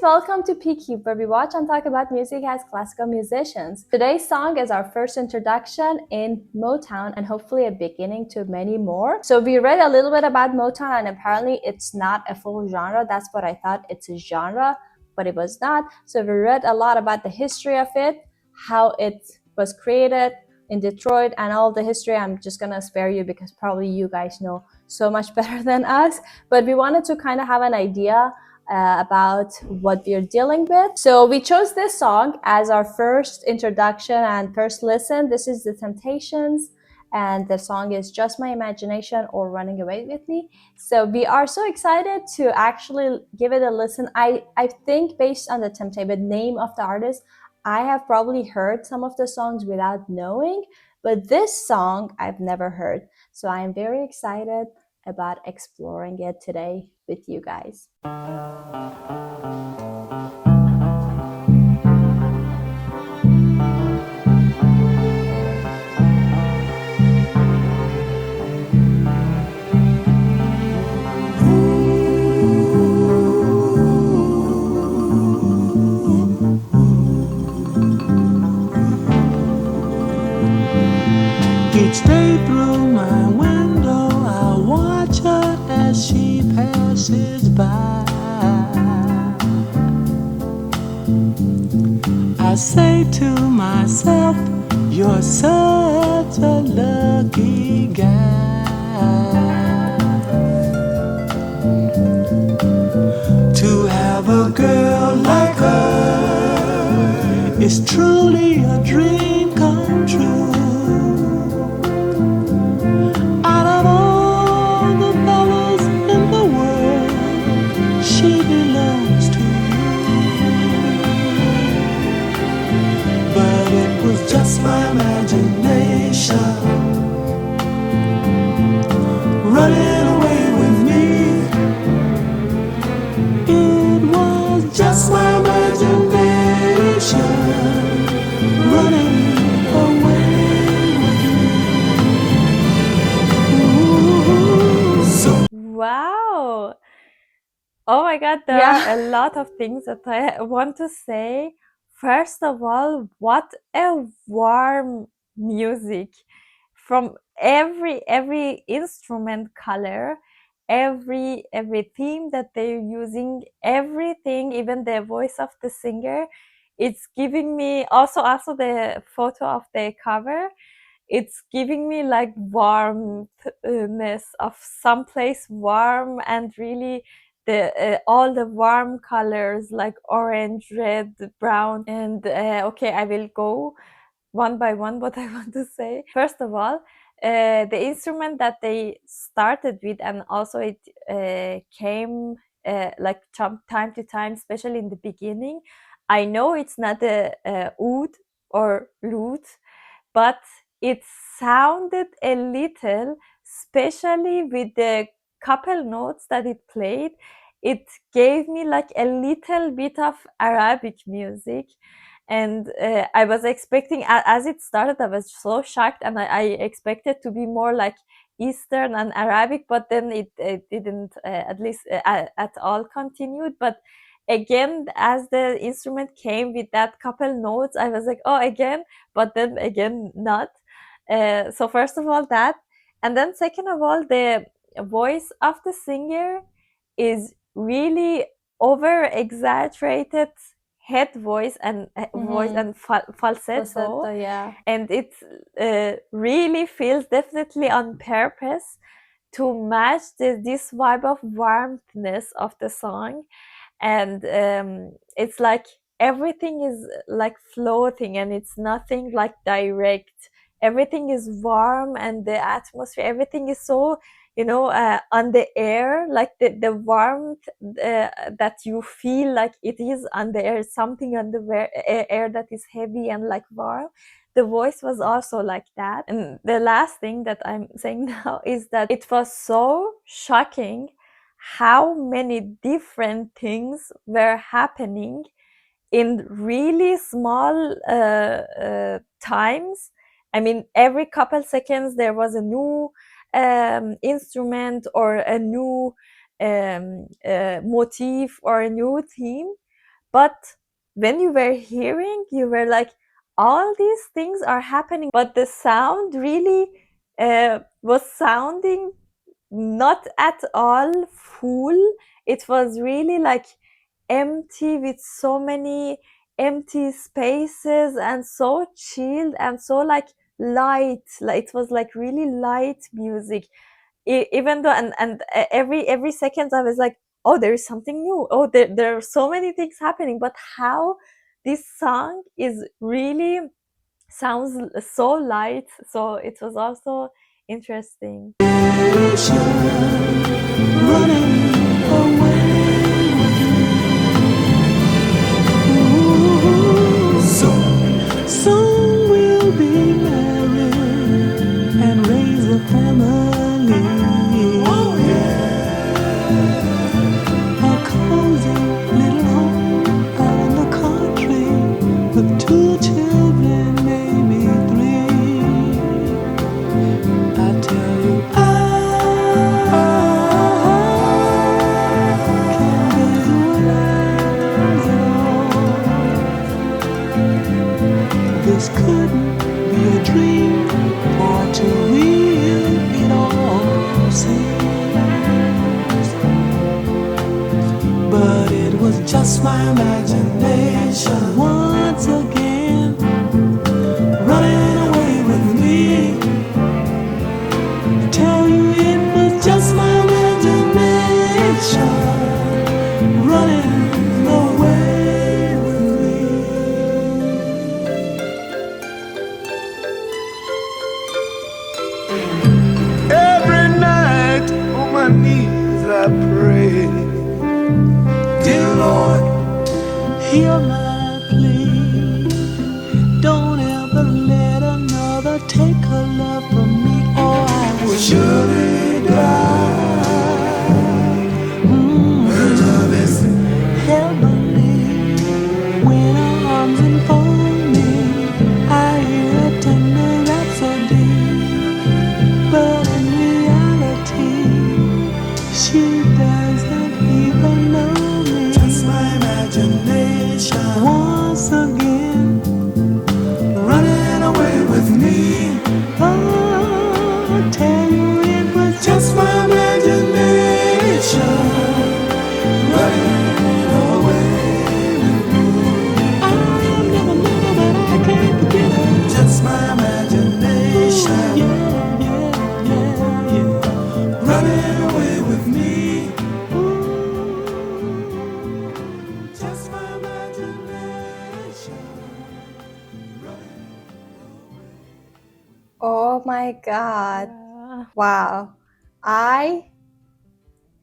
welcome to PQ, where we watch and talk about music as classical musicians. Today's song is our first introduction in Motown and hopefully a beginning to many more. So we read a little bit about Motown and apparently it's not a full genre. That's what I thought, it's a genre, but it was not. So we read a lot about the history of it, how it was created in Detroit and all the history. I'm just gonna spare you because probably you guys know so much better than us, but we wanted to kind of have an idea about what we're dealing with. So we chose this song as our first introduction and first listen. This is The Temptations, and the song is Just My Imagination or Running Away With Me. So we are so excited to actually give it a listen. I think based on the name of the artist, I have probably heard some of the songs without knowing, but this song I've never heard. So I am very excited about exploring it today with you guys. Each day through my window, I watch her as she passes by. I say to myself, you're such a lucky guy to have a girl like her. Is truly a dream come true. Just my imagination running away with me. It was just my imagination running away with me. So wow! Oh my god, there are a lot of things that I want to say. First of all, what a warm music from every instrument color, every theme that they're using, everything, even the voice of the singer. It's giving me also the photo of the cover. It's giving me like warmness of someplace warm and really all the warm colors like orange, red, brown, and okay, I will go one by one what I want to say. First of all, the instrument that they started with, and also it came like time to time, especially in the beginning. I know it's not a oud or lute, but it sounded a little, especially with the couple notes that it played, it gave me like a little bit of Arabic music. And I was expecting, as it started, I was so shocked, and I expected to be more like Eastern and Arabic, but then it didn't at least at all continued. But again, as the instrument came with that couple notes, I was like, oh, again, but then again, not. So first of all, that, and then second of all, the voice of the singer is really over exaggerated head voice and falsetto, yeah. and it really feels definitely on purpose to match this vibe of warmthness of the song. And it's like everything is like floating and it's nothing like direct. Everything is warm, and the atmosphere, everything is so, on the air, like the warmth that you feel like it is on the air, something on the air that is heavy and like warm. The voice was also like that. And the last thing that I'm saying now is that it was so shocking how many different things were happening in really small times. I mean, every couple seconds there was a new instrument or a new motif or a new theme. but when you were hearing, you were like, all these things are happening, but the sound really was sounding not at all full. It was really like empty, with so many empty spaces, and so chilled and so like light. Like it was like really light music. Even though, and every second I was like, oh, there is something new. Oh, there are so many things happening. But how this song is really sounds so light. So it was also interesting. Soon we'll be married and raise a family. Oh yeah. A cozy little home out in the country with 2 children, maybe 3. I tell you, I can't visualize it all. This couldn't be a dream, for too real it all seems. But it was just my imagination once again running away with me. Tell you it was just my imagination running away with me. Every night on my knees I pray, dear Lord, hear my plea. Don't ever let another take her love from me, or I will surely die. Her love is heavenly. When her arms enfold me, I hear a tender rhapsody. But in reality, she doesn't even know me. Just my imagination once again running away with me. Oh, tell you it was just my imagination running away with me. I'll never, but I can't forget it. Just my imagination. Ooh, yeah. Running away with me. Ooh, just my imagination. Oh my God. Yeah. Wow. I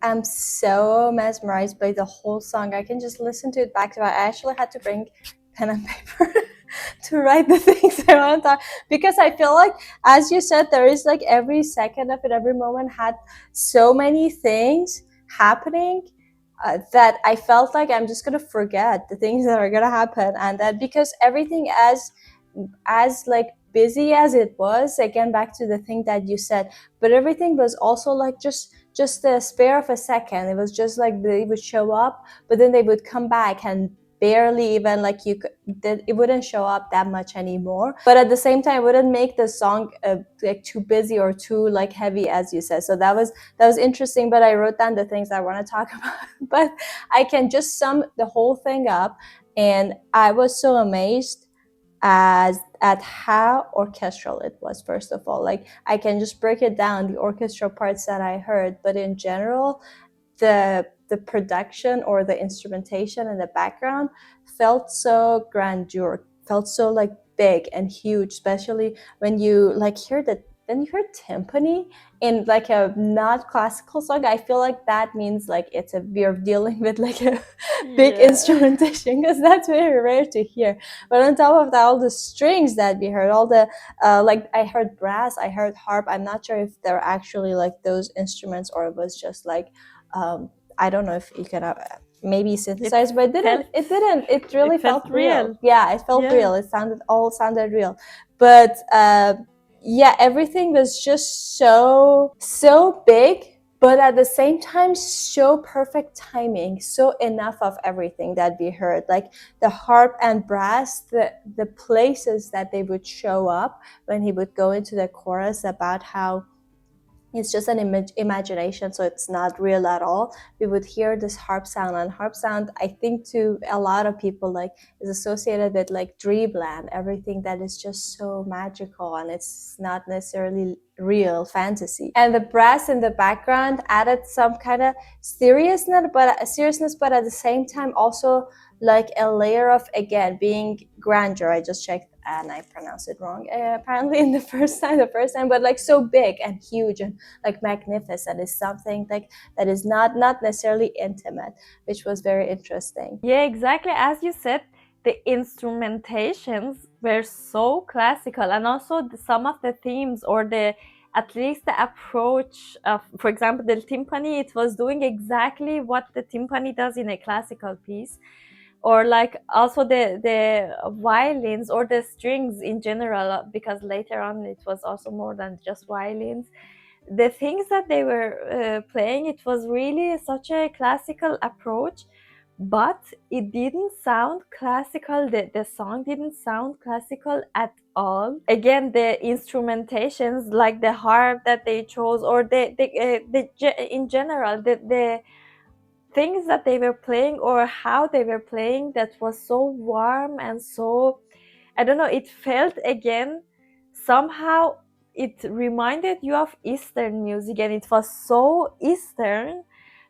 am so mesmerized by the whole song. I can just listen to it back to back. I actually had to bring pen and paper to write the things I want to talk, because I feel like, as you said, there is like every second of it, every moment had so many things happening that I felt like I'm just gonna forget the things that are gonna happen, and that because everything as like busy as it was, again back to the thing that you said, but everything was also like just a spare of a second. It was just like they would show up, but then they would come back, and barely even like it wouldn't show up that much anymore, but at the same time it wouldn't make the song like too busy or too like heavy, as you said. So that was interesting, but I wrote down the things I want to talk about. But I can just sum the whole thing up, and I was so amazed at how orchestral it was. First of all, like I can just break it down, the orchestral parts that I heard, but in general, the production or the instrumentation in the background felt so grandeur, felt so like big and huge, especially when you like hear the then you hear timpani in like a not classical song. I feel like that means like we're dealing with like a big Yeah. instrumentation, because that's very rare to hear. But on top of that, all the strings that we heard, all the like I heard brass, I heard harp. I'm not sure if they're actually like those instruments, or it was just like I don't know if you can maybe synthesize, but it really felt real. Yeah, it felt real. It sounded real. But yeah, everything was just so big, but at the same time so perfect timing, so enough of everything that we heard, like the harp and brass, the places that they would show up when he would go into the chorus about how it's just an imagination, so it's not real at all. We would hear this harp sound, and harp sound, I think, to a lot of people, like, is associated with like dreamland, everything that is just so magical, and it's not necessarily real fantasy. And the brass in the background added some kind of seriousness, but at the same time also like a layer of, again, being grandeur. I just checked and I pronounced it wrong apparently in the first time, but like so big and huge and like magnificent is something like that is not necessarily intimate, which was very interesting. Yeah, exactly. As you said, the instrumentations were so classical, and also some of the themes, or the at least the approach of, for example, the timpani, it was doing exactly what the timpani does in a classical piece. Or like also the violins or the strings in general, because later on it was also more than just violins. The things that they were playing, it was really such a classical approach, but it didn't sound classical. The song didn't sound classical at all. Again, the instrumentations, like the harp that they chose, or in general, the things that they were playing or how they were playing, that was so warm and so, I don't know, it felt, again, somehow it reminded you of Eastern music, and it was so Eastern.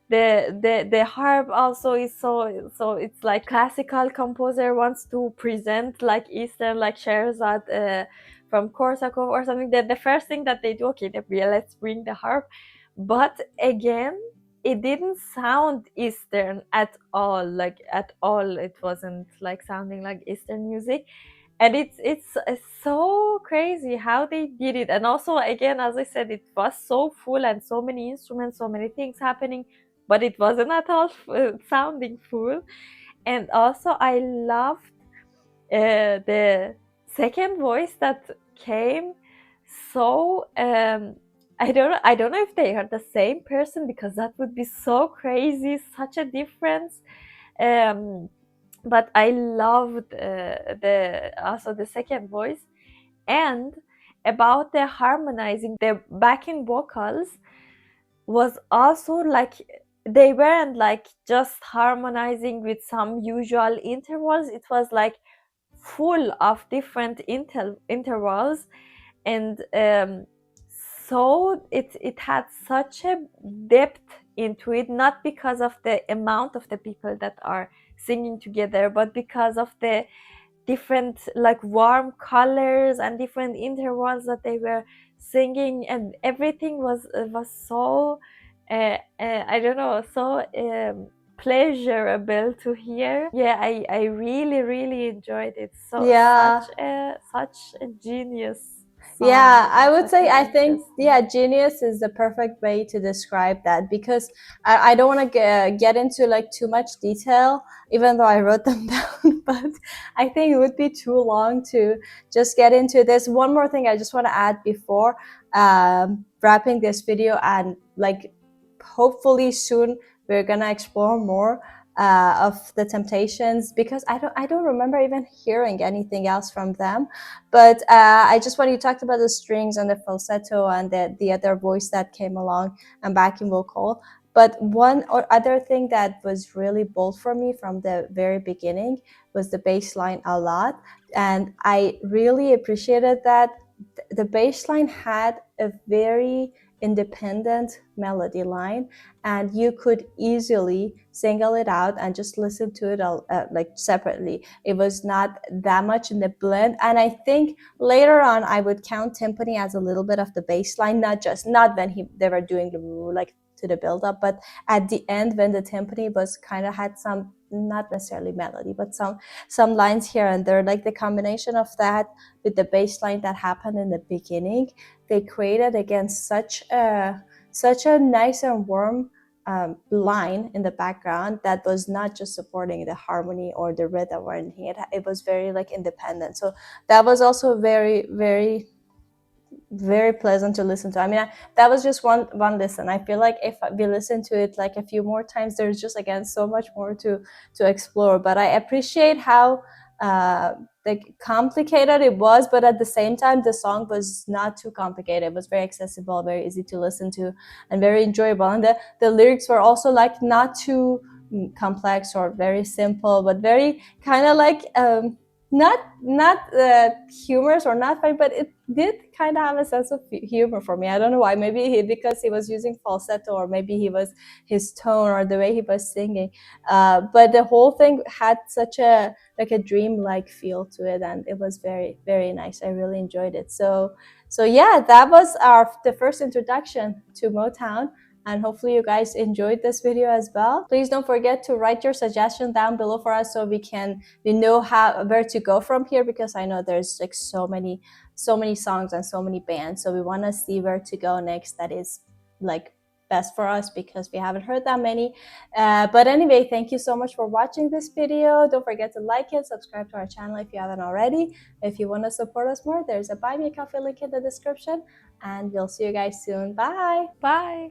The harp also is so it's like classical composer wants to present like Eastern, like Sherazad from Korsakov or something. That the first thing that they do, okay, let's bring the harp. But again, it didn't sound Eastern at all, like at all. It wasn't like sounding like Eastern music. And it's so crazy how they did it. And also, again, as I said, it was so full and so many instruments, so many things happening, but it wasn't at all sounding full. And also I loved the second voice that came. So I don't know if they are the same person, because that would be so crazy, such a difference. um, but I loved the also the second voice. And about the harmonizing, the backing vocals was also like, they weren't like just harmonizing with some usual intervals. It was like full of different intervals. And so it had such a depth into it, not because of the amount of the people that are singing together, but because of the different like warm colors and different intervals that they were singing, and everything was so I don't know, so pleasurable to hear. Yeah, I really enjoyed it. So Yeah. such a genius song, Yeah, I would such say, an I think, interesting. yeah, genius is the perfect way to describe that, because I don't want to get into like too much detail, even though I wrote them down, but I think it would be too long to just get into this. One more thing I just want to add before wrapping this video, and like hopefully soon we're gonna explore more of the Temptations, because I don't remember even hearing anything else from them. But I just, when you talked about the strings and the falsetto and the other voice that came along and backing vocal, but one or other thing that was really bold for me from the very beginning was the bass line a lot. And I really appreciated that the bass line had a very independent melody line, and you could easily single it out and just listen to it like separately. It was not that much in the blend. And I think later on I would count timpani as a little bit of the bass line, not when they were doing the like to the build up, but at the end when the timpani was kind of had some, not necessarily melody, but some lines here and there, like the combination of that with the bass line that happened in the beginning, they created again such a nice and warm line in the background that was not just supporting the harmony or the rhythm or anything. It was very like independent. So that was also very, very very pleasant to listen to. I mean, that was just one listen. I feel like if we listen to it like a few more times, there's just again so much more to explore. But I appreciate how like complicated it was, but at the same time the song was not too complicated. It was very accessible, very easy to listen to, and very enjoyable. And the lyrics were also like not too complex or very simple, but very kind of like not humorous or not funny, but it did kind of have a sense of humor for me. I don't know why. Maybe because he was using falsetto, or maybe his tone or the way he was singing. But the whole thing had such a like a dream-like feel to it, and it was very, very nice. I really enjoyed it. So yeah, that was the first introduction to Motown. And hopefully you guys enjoyed this video as well. Please don't forget to write your suggestion down below for us, so we know where to go from here, because I know there's like so many songs and so many bands. So we want to see where to go next that is like best for us, because we haven't heard that many. But anyway, thank you so much for watching this video. Don't forget to like it, subscribe to our channel if you haven't already. If you want to support us more, there's a buy me a coffee link in the description, and we'll see you guys soon. Bye. Bye.